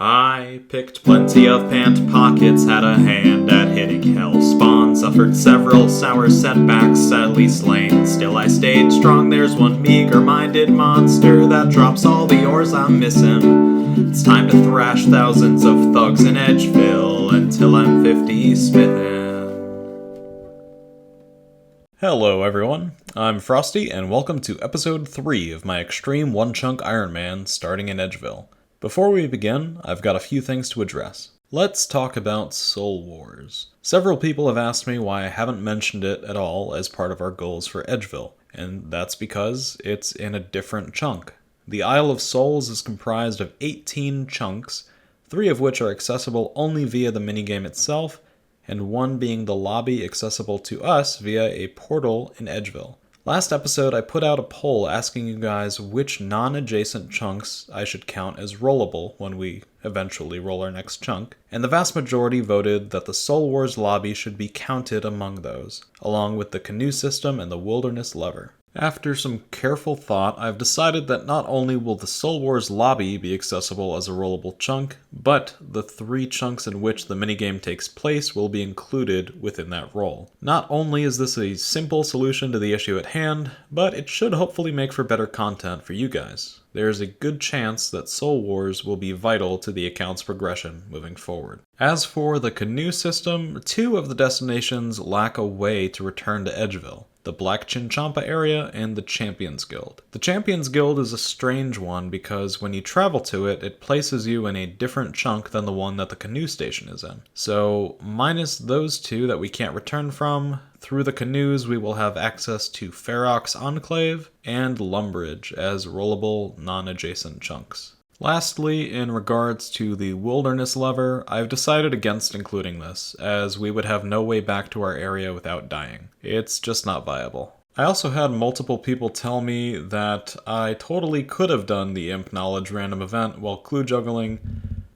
I picked plenty of pant pockets, had a hand at hitting hellspawn, suffered several sour setbacks, sadly slain. Still I stayed strong, there's one meager-minded monster that drops all the ores I'm missing. It's time to thrash thousands of thugs in Edgeville until I'm 50 smithin'. Hello everyone, I'm Frosty and welcome to episode 3 of my Xtreme Onechunk Iron Man starting in Edgeville. Before we begin, I've got a few things to address. Let's talk about Soul Wars. Several people have asked me why I haven't mentioned it at all as part of our goals for Edgeville, and that's because it's in a different chunk. The Isle of Souls is comprised of 18 chunks, 3 of which are accessible only via the minigame itself, and 1 being the lobby accessible to us via a portal in Edgeville. Last episode, I put out a poll asking you guys which non-adjacent chunks I should count as rollable when we eventually roll our next chunk, and the vast majority voted that the Soul Wars lobby should be counted among those, along with the canoe system and the wilderness lever. After some careful thought, I've decided that not only will the Soul Wars lobby be accessible as a rollable chunk, but the 3 chunks in which the minigame takes place will be included within that roll. Not only is this a simple solution to the issue at hand, but it should hopefully make for better content for you guys. There is a good chance that Soul Wars will be vital to the account's progression moving forward. As for the canoe system, 2 of the destinations lack a way to return to Edgeville. The Black Chinchompa area and the Champions Guild. The Champions Guild is a strange one because when you travel to it, it places you in a different chunk than the one that the canoe station is in. So, minus those 2 that we can't return from, through the canoes we will have access to Ferox Enclave and Lumbridge as rollable, non-adjacent chunks. Lastly, in regards to the wilderness lever, I've decided against including this, as we would have no way back to our area without dying. It's just not viable. I also had multiple people tell me that I totally could have done the Imp Knowledge random event while clue juggling,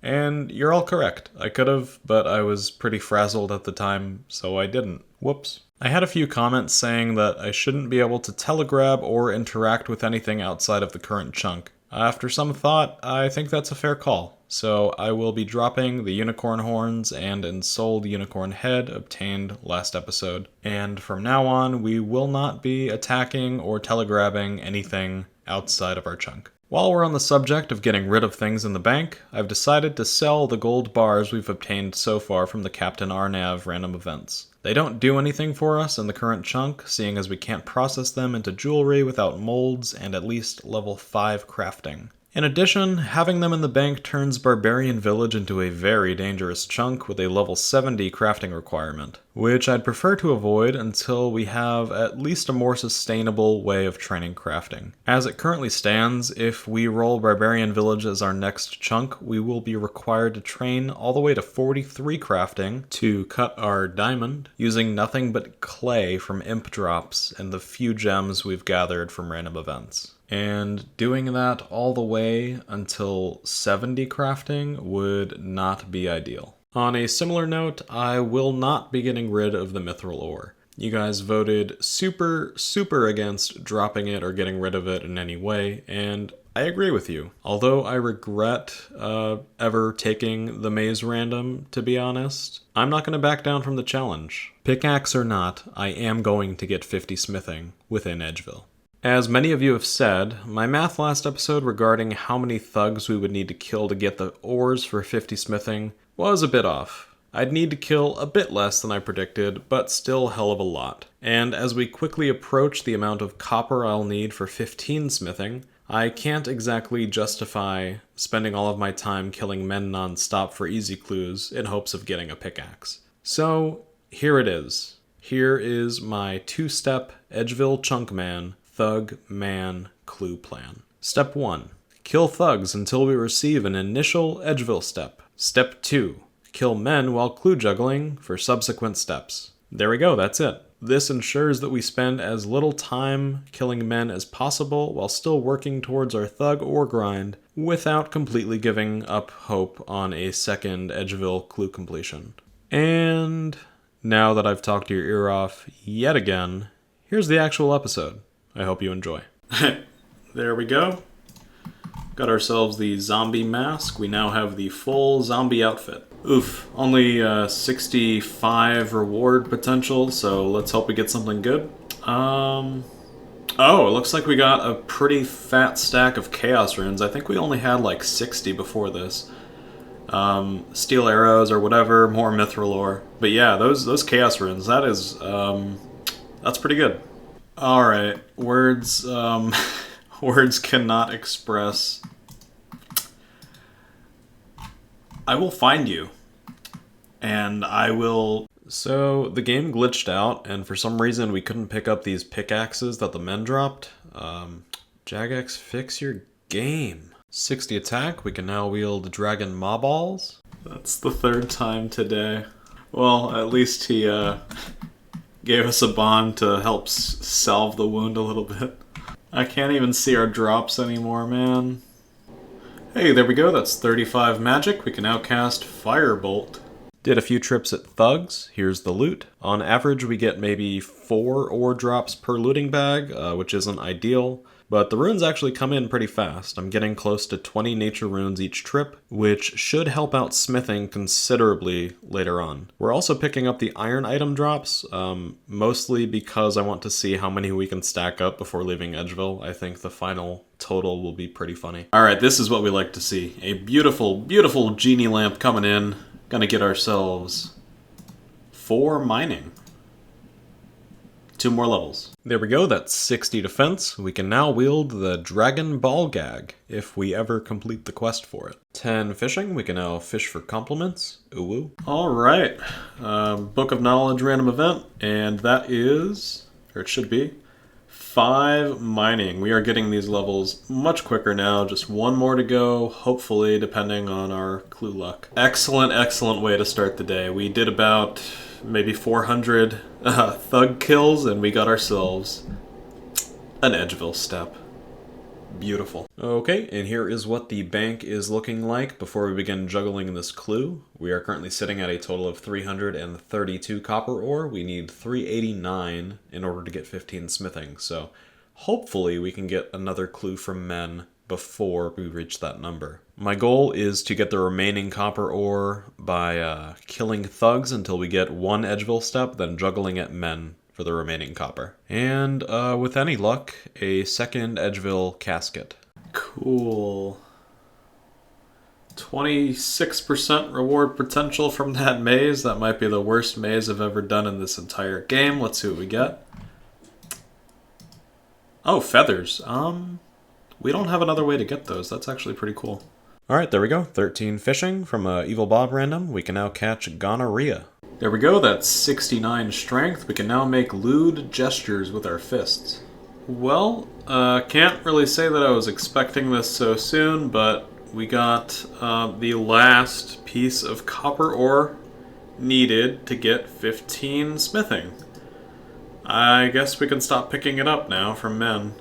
and you're all correct. I could have, but I was pretty frazzled at the time, so I didn't. Whoops. I had a few comments saying that I shouldn't be able to telegrab or interact with anything outside of the current chunk. After some thought, I think that's a fair call, so I will be dropping the unicorn horns and ensouled unicorn head obtained last episode, and from now on we will not be attacking or telegrabbing anything outside of our chunk. While we're on the subject of getting rid of things in the bank, I've decided to sell the gold bars we've obtained so far from the Captain Arnav random events. They don't do anything for us in the current chunk, seeing as we can't process them into jewelry without molds and at least level 5 crafting. In addition, having them in the bank turns Barbarian Village into a very dangerous chunk with a level 70 crafting requirement, which I'd prefer to avoid until we have at least a more sustainable way of training crafting. As it currently stands, if we roll Barbarian Village as our next chunk, we will be required to train all the way to 43 crafting to cut our diamond, using nothing but clay from imp drops and the few gems we've gathered from random events. And doing that all the way until 70 crafting would not be ideal. On a similar note, I will not be getting rid of the mithril ore. You guys voted super against dropping it or getting rid of it in any way, and I agree with you. Although I regret ever taking the maze random, to be honest, I'm not going to back down from the challenge. Pickaxe or not, I am going to get 50 smithing within Edgeville. As many of you have said, my math last episode regarding how many thugs we would need to kill to get the ores for 50 smithing was a bit off. I'd need to kill a bit less than I predicted, but still hell of a lot. And as we quickly approach the amount of copper I'll need for 15 smithing, I can't exactly justify spending all of my time killing men non-stop for easy clues in hopes of getting a pickaxe. So, here it is. Here is my 2-step Edgeville Chunkman Thug Man clue plan. Step 1. Kill thugs until we receive an initial Edgeville step. Step 2. Kill men while clue juggling for subsequent steps. There we go, that's it. This ensures that we spend as little time killing men as possible while still working towards our thug ore grind without completely giving up hope on a second Edgeville clue completion. And now that I've talked your ear off yet again, here's the actual episode. I hope you enjoy. There we go. Got ourselves the zombie mask. We now have the full zombie outfit. Oof, only 65 reward potential, so let's hope we get something good. Oh, it looks like we got a pretty fat stack of chaos runes. I think we only had like 60 before this. Steel arrows or whatever, more mithril ore. But yeah, those chaos runes, that is, that's pretty good. Alright, words, words cannot express. I will find you. And I will... So, the game glitched out, and for some reason we couldn't pick up these pickaxes that the men dropped. Jagex, fix your game. 60 attack, we can now wield dragon maw balls. That's the third time today. Well, at least he gave us a bond to help salve the wound a little bit. I can't even see our drops anymore, man. Hey, there we go, that's 35 magic. We can now cast Firebolt. Did a few trips at Thugs. Here's the loot. On average, we get maybe 4 ore drops per looting bag, which isn't ideal. But the runes actually come in pretty fast. I'm getting close to 20 nature runes each trip, which should help out smithing considerably later on. We're also picking up the iron item drops, mostly because I want to see how many we can stack up before leaving Edgeville. I think the final total will be pretty funny. Alright, this is what we like to see. A beautiful, beautiful genie lamp coming in. Gonna get ourselves 4 mining. 2 more levels. There we go, that's 60 defense. We can now wield the Dragon Ball Gag, if we ever complete the quest for it. 10 fishing, we can now fish for compliments. Ooh. Alright, Book of Knowledge random event, and that is, or it should be, 5 mining. We are getting these levels much quicker now, just 1 more to go, hopefully, depending on our clue luck. Excellent, excellent way to start the day. We did about maybe 400 thug kills, and we got ourselves an Edgeville step. Beautiful. Okay, and here is what the bank is looking like before we begin juggling this clue. We are currently sitting at a total of 332 copper ore. We need 389 in order to get 15 smithing, so hopefully we can get another clue from men before we reach that number. My goal is to get the remaining copper ore by killing thugs until we get 1 Edgeville step, then juggling at men for the remaining copper. And with any luck, a second Edgeville casket. Cool. 26% reward potential from that maze. That might be the worst maze I've ever done in this entire game. Let's see what we get. Oh, feathers. We don't have another way to get those. That's actually pretty cool. Alright, there we go. 13 fishing from Evil Bob random. We can now catch gonorrhea. There we go, that's 69 strength. We can now make lewd gestures with our fists. Well, can't really say that I was expecting this so soon, but we got the last piece of copper ore needed to get 15 smithing. I guess we can stop picking it up now from men.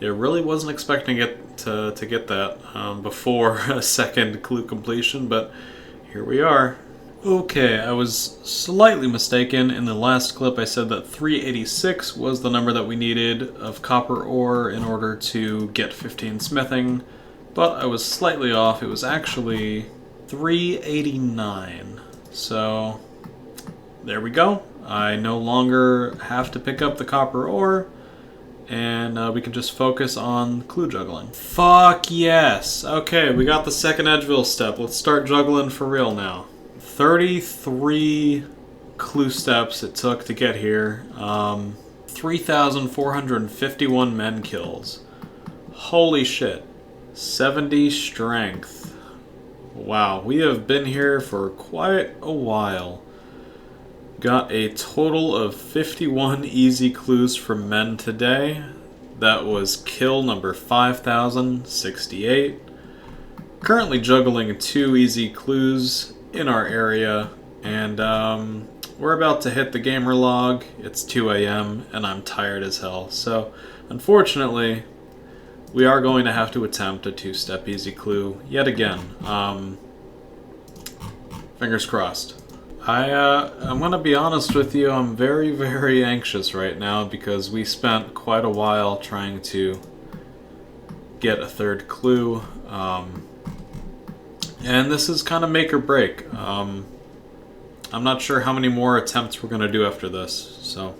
I really wasn't expecting it to get that before a second clue completion, but here we are. Okay, I was slightly mistaken. In the last clip I said that 386 was the number that we needed of copper ore in order to get 15 smithing, but I was slightly off. It was actually 389. So there we go. I no longer have to pick up the copper ore, and we can just focus on clue juggling. Fuck yes! Okay, we got the second Edgeville step. Let's start juggling for real now. 33 clue steps it took to get here. 3,451 men kills. Holy shit. 70 strength. Wow, we have been here for quite a while. Got a total of 51 easy clues from men today. That was kill number 5068. Currently juggling 2 easy clues in our area, and we're about to hit the gamer log. It's 2 a.m. and I'm tired as hell. So, unfortunately, we are going to have to attempt a 2-step easy clue yet again. Fingers crossed. I'm going to be honest with you, I'm very, very anxious right now because we spent quite a while trying to get a third clue. And this is kind of make or break. I'm not sure how many more attempts we're going to do after this, so...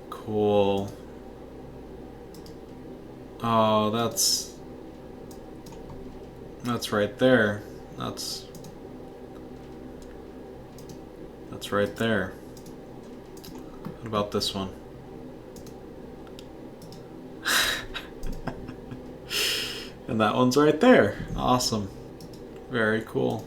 Cool. Oh, that's right there. That's right there. What about this one? And that one's right there. Awesome. Very cool.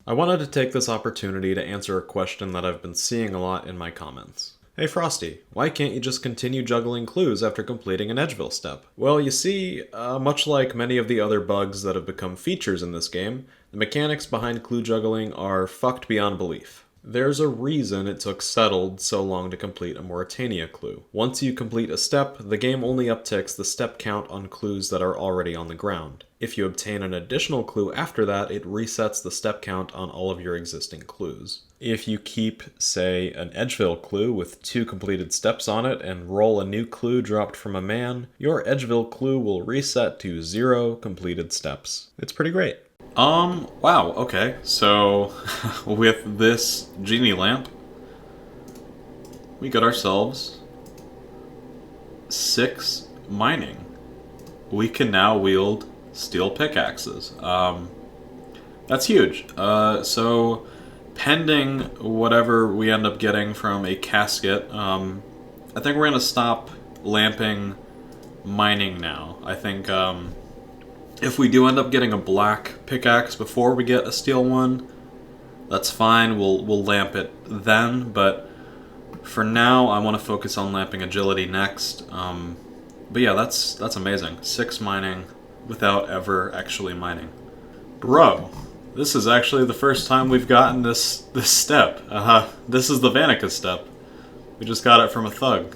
I wanted to take this opportunity to answer a question that I've been seeing a lot in my comments. Hey Frosty, why can't you just continue juggling clues after completing an Edgeville step? Well, you see, much like many of the other bugs that have become features in this game, the mechanics behind clue juggling are fucked beyond belief. There's a reason it took Settled so long to complete a Mauritania clue. Once you complete a step, the game only upticks the step count on clues that are already on the ground. If you obtain an additional clue after that, it resets the step count on all of your existing clues. If you keep, say, an Edgeville clue with 2 completed steps on it and roll a new clue dropped from a man, your Edgeville clue will reset to 0 completed steps. It's pretty great. Wow, okay, so with this genie lamp, we got ourselves 6 mining. We can now wield steel pickaxes. That's huge. So pending whatever we end up getting from a casket, I think we're gonna stop lamping mining now. I think, if we do end up getting a black pickaxe before we get a steel one, that's fine, we'll lamp it then, but for now I want to focus on lamping agility next. But yeah, that's amazing. 6 mining without ever actually mining. Bro, this is actually the first time we've gotten this step. This is the Vanica step. We just got it from a thug.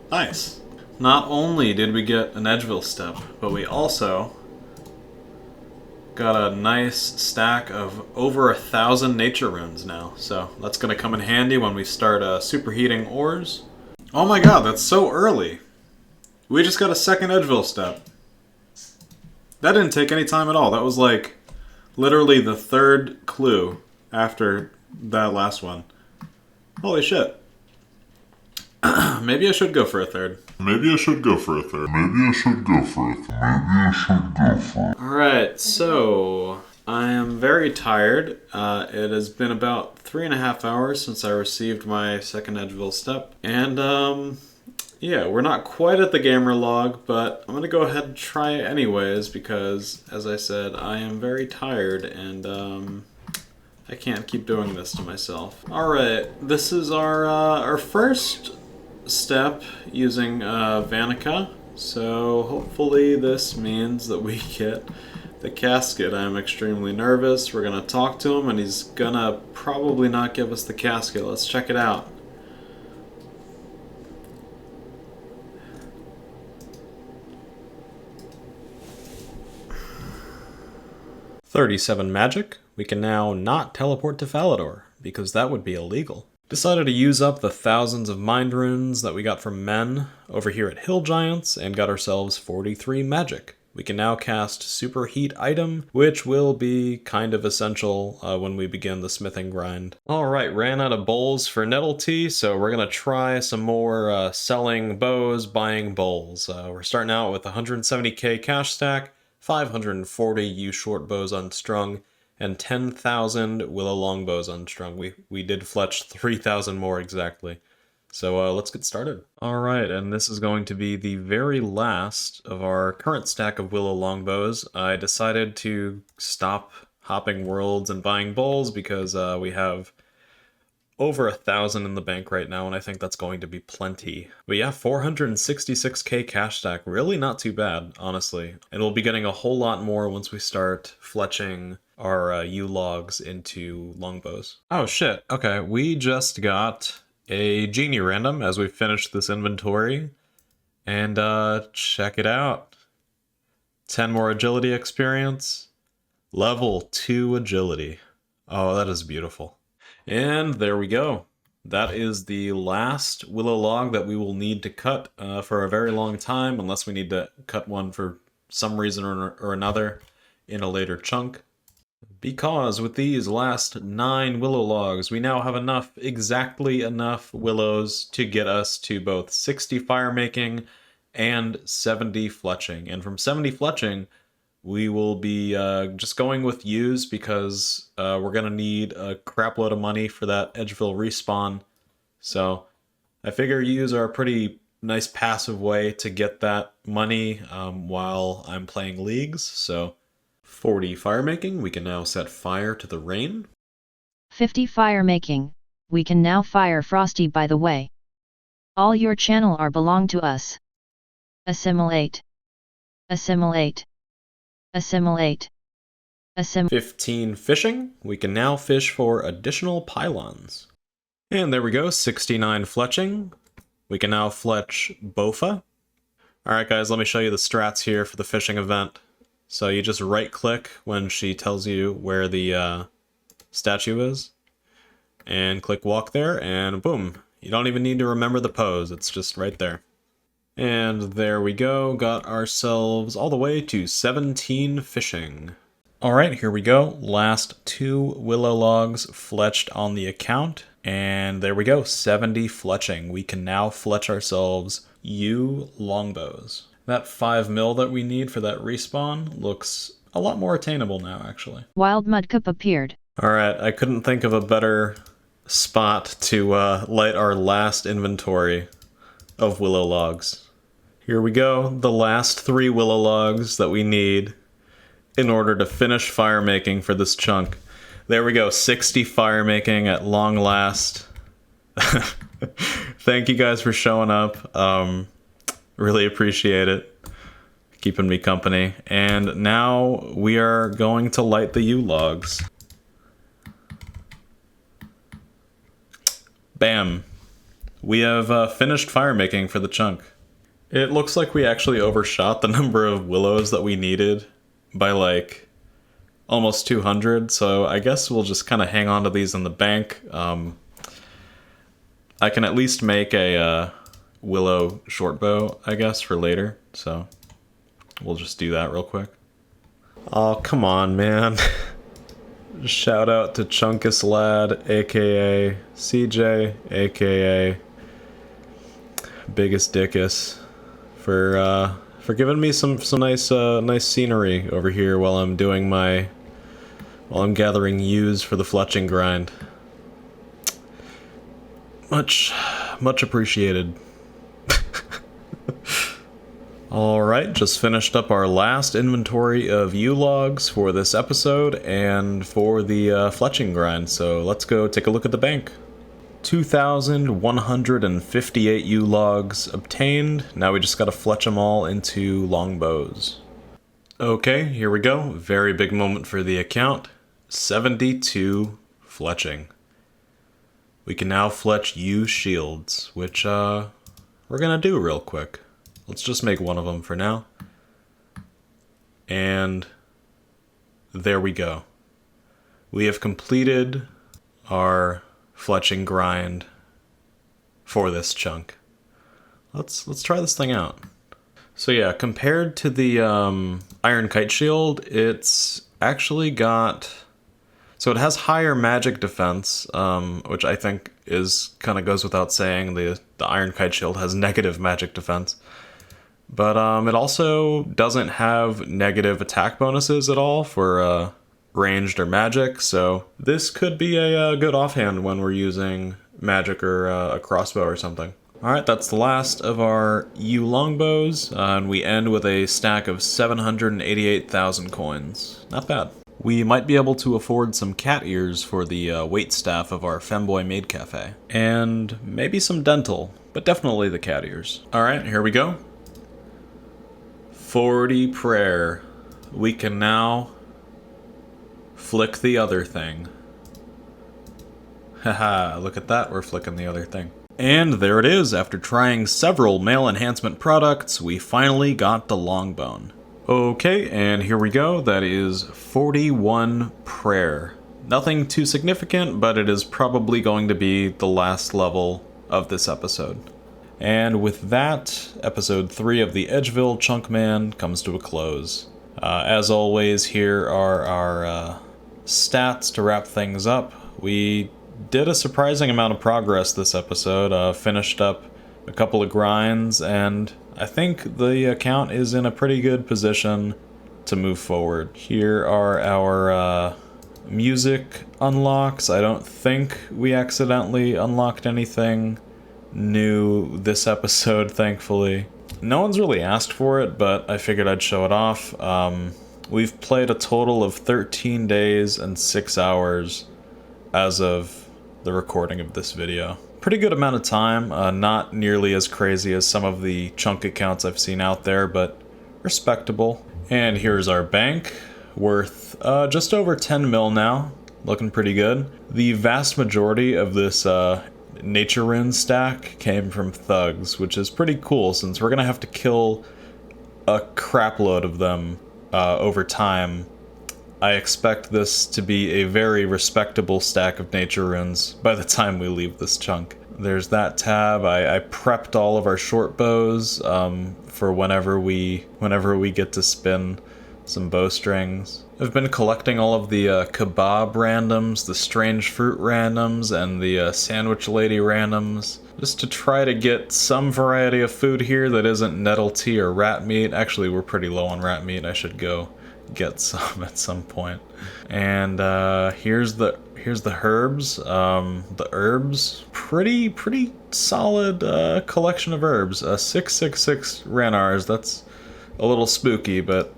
Nice. Not only did we get an Edgeville step, but we also got a nice stack of over 1,000 nature runes now. So that's going to come in handy when we start superheating ores. Oh my god, that's so early. We just got a second Edgeville step. That didn't take any time at all. That was like literally the 3rd clue after that last one. Holy shit. Maybe I should go for a 3rd. Alright, so I am very tired. It has been about 3.5 hours since I received my second Edgeville step. And, yeah, we're not quite at the gamer log, but I'm gonna go ahead and try it anyways because, as I said, I am very tired and, I can't keep doing this to myself. Alright, this is our first step using Vanica, so hopefully this means that we get the casket. I'm extremely nervous. We're gonna talk to him and he's gonna probably not give us the casket. Let's check it out. $37 magic. We can now not teleport to Falador, because that would be illegal. Decided to use up the thousands of mind runes that we got from men over here at Hill Giants and got ourselves 43 magic. We can now cast Superheat Item, which will be kind of essential when we begin the smithing grind. Alright, ran out of bowls for Nettle Tea, so we're gonna try some more selling bows, buying bowls. We're starting out with 170k cash stack, 540 U short bows unstrung, and 10,000 willow longbows unstrung. We did fletch 3,000 more exactly. So let's get started. Alright, and this is going to be the very last of our current stack of willow longbows. I decided to stop hopping worlds and buying bowls because we have over 1,000 in the bank right now, and I think that's going to be plenty. But yeah, 466k cash stack, really not too bad, honestly. And we'll be getting a whole lot more once we start fletching our U-logs into longbows. Oh shit, okay, we just got a genie random as we finish this inventory. And check it out. 10 more agility experience. Level 2 agility. Oh, that is beautiful. And there we go. That is the last willow log that we will need to cut for a very long time, unless we need to cut one for some reason or another in a later chunk. Because with these last 9 willow logs, we now have exactly enough willows to get us to both 60 fire making and 70 fletching. And from 70 fletching, we will be just going with yews because we're going to need a crap load of money for that Edgeville respawn. So I figure yews are a pretty nice passive way to get that money while I'm playing leagues. So 40 fire making, we can now set fire to the rain. 50 fire making, we can now fire Frosty by the way. All your channel are belong to us. Assimilate. Assimilate. Assimilate. 15 fishing, we can now fish for additional pylons. And there we go, 69 fletching. We can now fletch Bofa. Alright guys, let me show you the strats here for the fishing event. So you just right click when she tells you where the statue is, and click walk there, and boom. You don't even need to remember the pose, it's just right there. And there we go, got ourselves all the way to 17 fishing. Alright, here we go, last 2 willow logs fletched on the account, and there we go, 70 fletching. We can now fletch ourselves yew longbows. That 5 mil that we need for that respawn looks a lot more attainable now, actually. Wild Mudcup appeared. Alright, I couldn't think of a better spot to light our last inventory of willow logs. Here we go, the last 3 willow logs that we need in order to finish fire making for this chunk. There we go, 60 fire making at long last. Thank you guys for showing up. Really appreciate it. Keeping me company. And now we are going to light the yew logs. Bam. We have finished fire making for the chunk. It looks like we actually overshot the number of willows that we needed by like almost 200, so I guess we'll just kind of hang on to these in the bank. I can at least make a willow short bow, I guess, for later, so we'll just do that real quick. Oh, come on, man. Shout out to Chunkus Lad, aka CJ, aka Biggest Dickus, for giving me some nice scenery over here while I'm gathering yews for the fletching grind. Much appreciated. Alright, just finished up our last inventory of yew logs for this episode and for the fletching grind, so let's go take a look at the bank. 2,158 yew logs obtained. Now we just gotta fletch them all into longbows. Okay, here we go. Very big moment for the account. 72 fletching. We can now fletch yew shields, which we're gonna do real quick. Let's just make one of them for now. And there we go. We have completed our fletching grind for this chunk. Let's try this thing out. So yeah, compared to the iron kite shield, it's actually got... So it has higher magic defense, which I think kind of goes without saying. The iron kite shield has negative magic defense. But it also doesn't have negative attack bonuses at all for ranged or magic, so this could be a good offhand when we're using magic or a crossbow or something. Alright, that's the last of our yew longbows, and we end with a stack of 788,000 coins. Not bad. We might be able to afford some cat ears for the waitstaff of our Femboy Maid Cafe. And maybe some dental, but definitely the cat ears. Alright, here we go. 40 prayer. We can now flick the other thing. Haha, look at that, we're flicking the other thing. And there it is, after trying several male enhancement products, we finally got the longbone. Okay, and here we go, that is 41 prayer. Nothing too significant, but it is probably going to be the last level of this episode. And with that, episode 3 of the Edgeville Chunk Man comes to a close. As always, here are our stats to wrap things up. We did a surprising amount of progress this episode, finished up a couple of grinds, and I think the account is in a pretty good position to move forward. Here are our music unlocks. I don't think we accidentally unlocked anything new this episode, thankfully. No one's really asked for it, but I figured I'd show it off. We've played a total of 13 days and 6 hours as of the recording of this video. Pretty good amount of time, not nearly as crazy as some of the chunk accounts I've seen out there, but respectable. And here's our bank, worth just over 10 mil now, looking pretty good. The vast majority of this nature rune stack came from thugs, which is pretty cool since we're gonna have to kill a crap load of them over time. I expect this to be a very respectable stack of nature runes by the time we leave this chunk. There's that tab. I prepped all of our short bows for whenever we get to spin some bowstrings. I've been collecting all of the kebab randoms, the strange fruit randoms, and the sandwich lady randoms, just to try to get some variety of food here that isn't nettle tea or rat meat. Actually, we're pretty low on rat meat. I should go get some at some point. And here's the herbs. The herbs, pretty solid collection of herbs. 666 ranars. That's a little spooky, but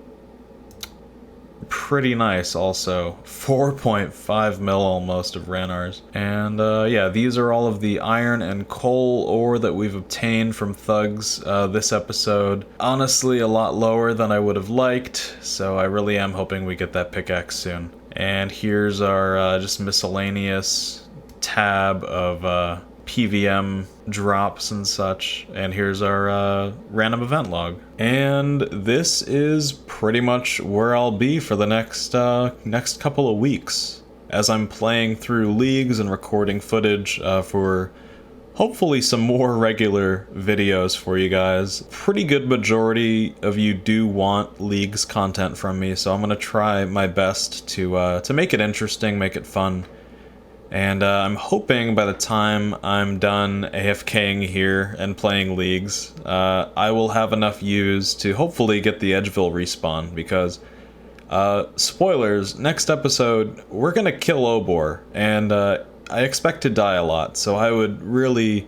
pretty nice also. 4.5 mil almost of ranars. And yeah, these are all of the iron and coal ore that we've obtained from thugs this episode. Honestly, a lot lower than I would have liked, so I really am hoping we get that pickaxe soon. And here's our just miscellaneous tab of PVM drops and such, and here's our random event log. And this is pretty much where I'll be for the next couple of weeks, as I'm playing through leagues and recording footage for hopefully some more regular videos for you guys. Pretty good majority of you do want leagues content from me, so I'm gonna try my best to make it interesting, make it fun. And I'm hoping by the time I'm done AFKing here and playing leagues, I will have enough views to hopefully get the Edgeville respawn, because, spoilers, next episode, we're gonna kill Obor, and I expect to die a lot, so I would really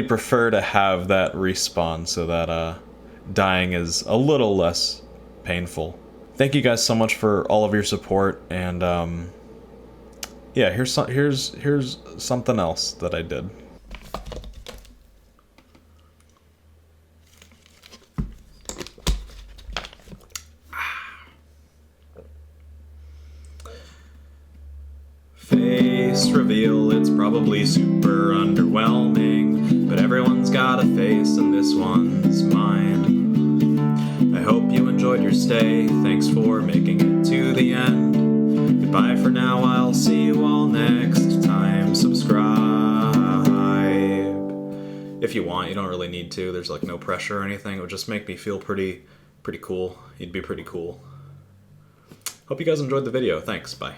prefer to have that respawn so that dying is a little less painful. Thank you guys so much for all of your support, and yeah, here's something else that I did. Face reveal, it's probably super underwhelming, but everyone's got a face and this one's mine. I hope you enjoyed your stay, thanks for making it to the end. Goodbye for now, I'll see you all next time. Subscribe. If you want, you don't really need to. There's like no pressure or anything. It would just make me feel pretty cool. You'd be pretty cool. Hope you guys enjoyed the video. Thanks, bye.